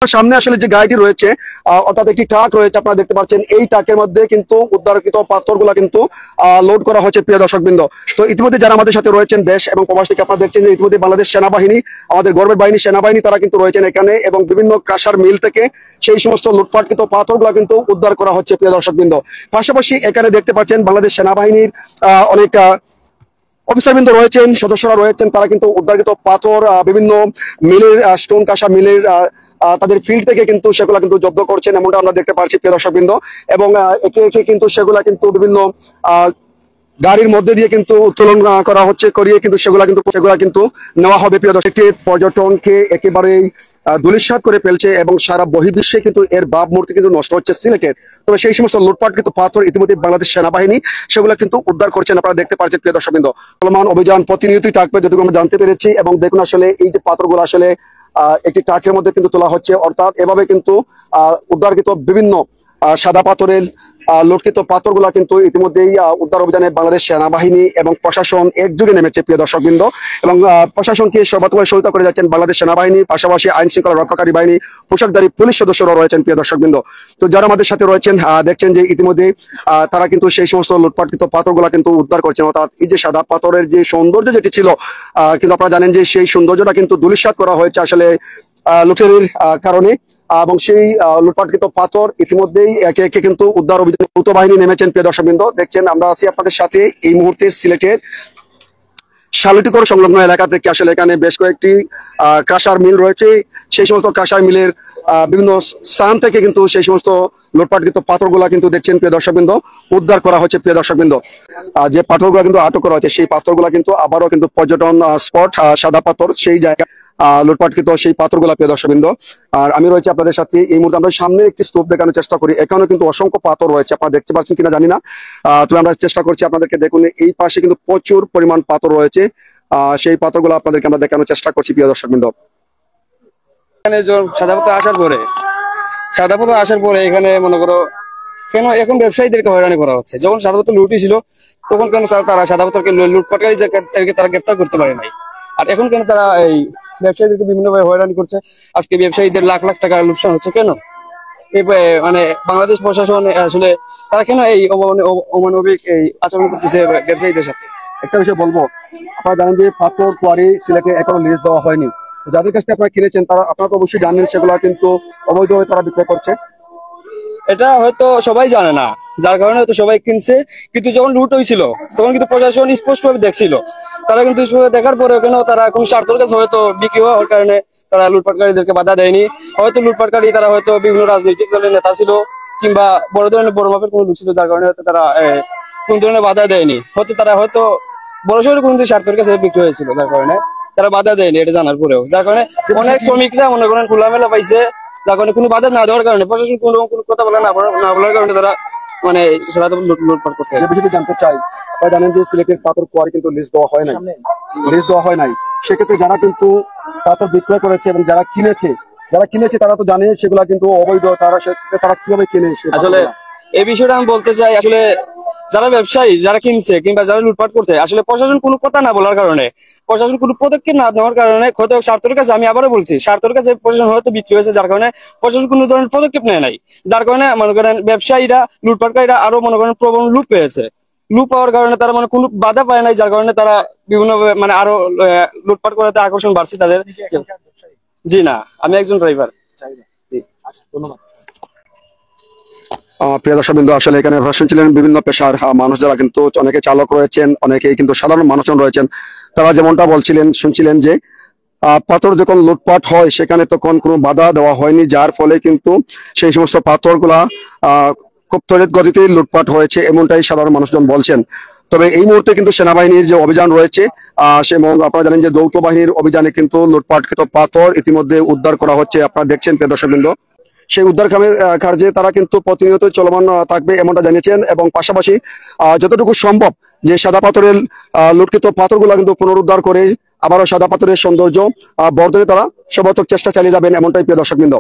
সামনে আসলে যে গাড়িটি রয়েছে অর্থাৎ একটি ট্রাক রয়েছে, আপনারা দেখতে পাচ্ছেন এই ট্রাকের মধ্যে কিন্তু উদ্ধারকৃত পাথরগুলো কিন্তু লোড করা হচ্ছে প্রিয় দর্শকবৃন্দ। তো ইতিমধ্যে যারা আমাদের সাথে রয়েছেন দেশ এবং প্রবাস থেকে, আপনারা দেখছেন যে ইতিমধ্যে বাংলাদেশ সেনাবাহিনী, আমাদের গর্বের বাহিনী সেনাবাহিনী, তারা কিন্তু রয়েছেন এখানে এবং বিভিন্ন ক্রাশার মিল থেকে সেই সমস্ত লুটপাটকৃত পাথরগুলো কিন্তু উদ্ধার করা হচ্ছে প্রিয় দর্শকবৃন্দ। পাশাপাশি এখানে দেখতে পাচ্ছেন বাংলাদেশ সেনাবাহিনীর অনেক অফিসারবৃন্দ রয়েছেন, সদস্যরা রয়েছেন, তারা কিন্তু উদ্ধারকৃত পাথর বিভিন্ন মিলের স্টোন কাঁসা মিলের তাদের ফিল্ড থেকে কিন্তু সেগুলা কিন্তু জব্দ করছেন, এমনটা আমরা দেখতে পাচ্ছি প্রিয় দর্শকবৃন্দ। এবং একে একে কিন্তু সেগুলা কিন্তু বিভিন্ন গাড়ির মধ্যে দিয়ে কিন্তু উত্তোলন করা হচ্ছে, করিয়ে কিন্তু সেগুলা কিন্তু নেওয়া হবে প্রিয় দর্শক। পর্যটনকে একেবারেই ধূলিসাৎ করে ফেলছে এবং সারা বহির্বিশ্বে কিন্তু এর ভাবমূর্তি কিন্তু নষ্ট হচ্ছে সিলেটের। তবে সেই সমস্ত লুটপাটকৃত পাথর ইতিমধ্যে বাংলাদেশ সেনাবাহিনী সেগুলো কিন্তু উদ্ধার করছেন, আপনারা দেখতে পাচ্ছেন প্রিয় দর্শকবৃন্দ। চলমান অভিযান প্রতিনিয়তই থাকবে যতটুকু আমরা জানতে পেরেছি। এবং দেখুন আসলে এই যে পাথরগুলো আসলে একটি ট্রাকের মধ্যে কিন্তু তোলা হচ্ছে, অর্থাৎ এভাবে কিন্তু উদ্ধারকৃত বিভিন্ন সাদা পাথরের লুটকৃত পাথরগুলা কিন্তু ইতিমধ্যেই উদ্ধার অভিযানে বাংলাদেশ সেনাবাহিনী এবং প্রশাসন একযোগে নেমেছে প্রিয় দর্শকবৃন্দ। এবং প্রশাসনকে সর্বাত্মক সহায়তা করে যাচ্ছেন বাংলাদেশ সেনাবাহিনী, পাশাপাশি আইন শৃঙ্খলা রক্ষাকারী বাহিনী, পোশাকধারী পুলিশ সদস্যরা রয়েছেন প্রিয় দর্শকবৃন্দ। তো যারা আমাদের সাথে রয়েছেন দেখছেন যে ইতিমধ্যে তারা কিন্তু সেই সমস্ত লুটপাটকৃত পাথরগুলা কিন্তু উদ্ধার করছেন। অর্থাৎ এই যে সাদা পাথরের যে সৌন্দর্য যেটি ছিল, কিন্তু আপনারা জানেন যে সেই সৌন্দর্যটা কিন্তু ধূলিসাৎ করা হয়েছে আসলে লুটের কারণে। এবং সেই লুটপাটকৃত পাথর ইতিমধ্যেই একে একে কিন্তু উদ্ধার অভিযানে দ্রুত বাহিনী নেমেছেন প্রিয় দর্শকবৃন্দ। দেখছেন আমরা আছি আপনাদের সাথে এই মুহূর্তে সিলেটের শালুটিকর সংলগ্ন এলাকা থেকে। আসলে এখানে বেশ কয়েকটি ক্রাশার মিল রয়েছে, সেই সমস্ত ক্রাশার মিলের বিভিন্ন স্থান থেকে কিন্তু সেই সমস্ত লুটপাটকৃত পাথরগুলা কিন্তু দেখছেন প্রিয় দর্শকবৃন্দ উদ্ধার করা হচ্ছে প্রিয় দর্শকবৃন্দ। যে পাথরগুলা কিন্তু আটক করা হয়েছে সেই পাথরগুলা কিন্তু আবারও কিন্তু পর্যটন স্পট সাদা পাথর সেই জায়গায় লুটপাটকৃত সেই পাথরগুলা প্রিয় দর্শকবৃন্দ। আর আমি রয়েছে আপনাদের সাথে এই মুহূর্তে। আমরা সামনে একটি স্তূপ দেখানোর চেষ্টা করি, এখানেও কিন্তু অসংখ্য পাথর রয়েছে, আপনারা দেখতে পাচ্ছেন কিনা জানি না। তবে আমরা চেষ্টা করছি আপনাদেরকে। দেখুন এই পাশে কিন্তু প্রচুর পরিমাণ পাথর রয়েছে, সেই পাথরগুলো আপনাদেরকে আমরা দেখানোর চেষ্টা করছি প্রিয় দর্শকবৃন্দ। এখানে সাদা পাথর আসার পরে এখানে মনে করো কেন এখন ব্যবসায়ীদেরকে হয়রানি করা হচ্ছে। যখন সাদা পাথর লুটি ছিল তখন কেন তারা সাদা পাথরকে লুটপাটকারীদেরকে তারা গ্রেফতার করতে পারে নাই, আর এখন কেন তারা এই ব্যবসায়ীদেরকে বিভিন্নভাবে হয়রানি করছে। আজকে ব্যবসায়ীদের লাখ লাখ টাকা লোকসান হচ্ছে কেন? মানে বাংলাদেশ প্রশাসন আসলে তারা কেন এই অমানবিক এই আচরণ করতেছে ব্যবসায়ীদের সাথে? একটা বিষয় বলবো, আপনারা জানেন যে পাথর কোয়ারি সিলেটে এখনো লিস্ট দেওয়া হয়নি। যাদের কাছ থেকে আপনারা কিনেছেন তারা আপনারা তো অবশ্যই জানেন সেগুলো কিন্তু অবৈধভাবে তারা বিক্রয় করছে। এটা হয়তো সবাই জানে না, যার কারণে হয়তো সবাই কিনছে। কিন্তু যখন লুট হয়েছিল তখন কিন্তু প্রশাসন স্পষ্টভাবে দেখছিল, তারা কিন্তু স্পষ্টভাবে দেখার পরেও কেন তারা কোন স্বার্থের কাছে হয়তো বিক্রি হওয়ার কারণে তারা লুটপাটকারীদেরকে বাধা দেয়নি। হয়তো লুটপাটকারী তারা হয়তো বিভিন্ন রাজনৈতিক দলের নেতা ছিল কিংবা বড় ধরনের বড় মাপের কোনো লোক ছিল, যার কারণে হয়তো তারা কোন ধরনের বাধা দেয়নি। হয়তো তারা হয়তো বড় সড়ো কোন স্বার্থের কাছে বিক্রি হয়েছিল, যার কারণে তারা বাধা দেয়নি এটা জানার পরেও। যার কারণে অনেক শ্রমিকরা মনে করেন খোলামেলা পাইছে, যার কারণে কোনো বাধা না দেওয়ার কারণে প্রশাসন কোনো কথা বলে না বলার কারণে তারা মানে লুটপাট করছে। বিষয়টি জানতে চাই, আপনারা জানেন যে সিলেটের পাথর কোয়ারি কিন্তু লিস্ট দেওয়া হয় নাই। সেক্ষেত্রে যারা কিন্তু পাথর বিক্রয় করেছে এবং যারা কিনেছে তারা তো জানে সেগুলা কিন্তু অবৈধ। তারা কিভাবে কিনে? আসলে এই বিষয়টা আমি বলতে চাই, আসলে যারা ব্যবসায়ী যারা কিনছে কিংবা যারা লুটপাট করছে, আসলে প্রশাসন কোনো কথা না বলার কারণে, প্রশাসন কোনো পদক্ষেপ না নেওয়ার কারণে হয়তো স্বার্থের কাছে, আমি আবারও বলছি স্বার্থের কাছে প্রশাসন হয়তো বিক্রি হয়েছে, যার কারণে প্রশাসন কোনো ধরনের পদক্ষেপ নেয় নাই। যার কারণে মনে করেন ব্যবসায়ীরা লুটপাটকারীরা আরো মনে করেন প্রবল লুট পেয়েছে। লুট পাওয়ার কারণে তারা মানে কোনো বাধা পায় নাই, যার কারণে তারা বিভিন্ন মানে আরো লুটপাট করাতে আকর্ষণ বাড়ছে তাদের। জি না, আমি একজন ড্রাইভার। জি আচ্ছা, ধন্যবাদ। প্রিয় দর্শকবৃন্দ, আসলে এখানে শুনছিলেন বিভিন্ন পেশার মানুষ যারা কিন্তু অনেকে চালক রয়েছেন, অনেকেই কিন্তু সাধারণ মানুষজন রয়েছেন। তারা যেমনটা শুনছিলেন যে পাথর যখন লুটপাট হয় সেখানে তখন কোনো বাধা দেওয়া হয়নি, যার ফলে কিন্তু সেই সমস্ত পাথরগুলা খুব ত্বরিত গতিতে লুটপাট হয়েছে, এমনটাই সাধারণ মানুষজন বলছেন। তবে এই মুহূর্তে কিন্তু সেনাবাহিনীর যে অভিযান রয়েছে এবং আপনারা জানেন যে যৌথ বাহিনীর অভিযানে কিন্তু লুটপাটকৃত পাথর ইতিমধ্যে উদ্ধার করা হচ্ছে, আপনারা দেখছেন প্রিয় দর্শকবৃন্দ। সেই উদ্ধার কার্যে তারা কিন্তু প্রতিনিয়ত চলমান থাকবে এমনটা জানিয়েছেন। এবং পাশাপাশি যতটুকু সম্ভব যে সাদা পাথরের লুটকৃত পাথরগুলো কিন্তু পুনরুদ্ধার করে আবারও সাদা পাথরের সৌন্দর্য বর্ধনে তারা সর্বাত্মক চেষ্টা চালিয়ে যাবেন, এমনটাই প্রিয় দর্শকবৃন্দ।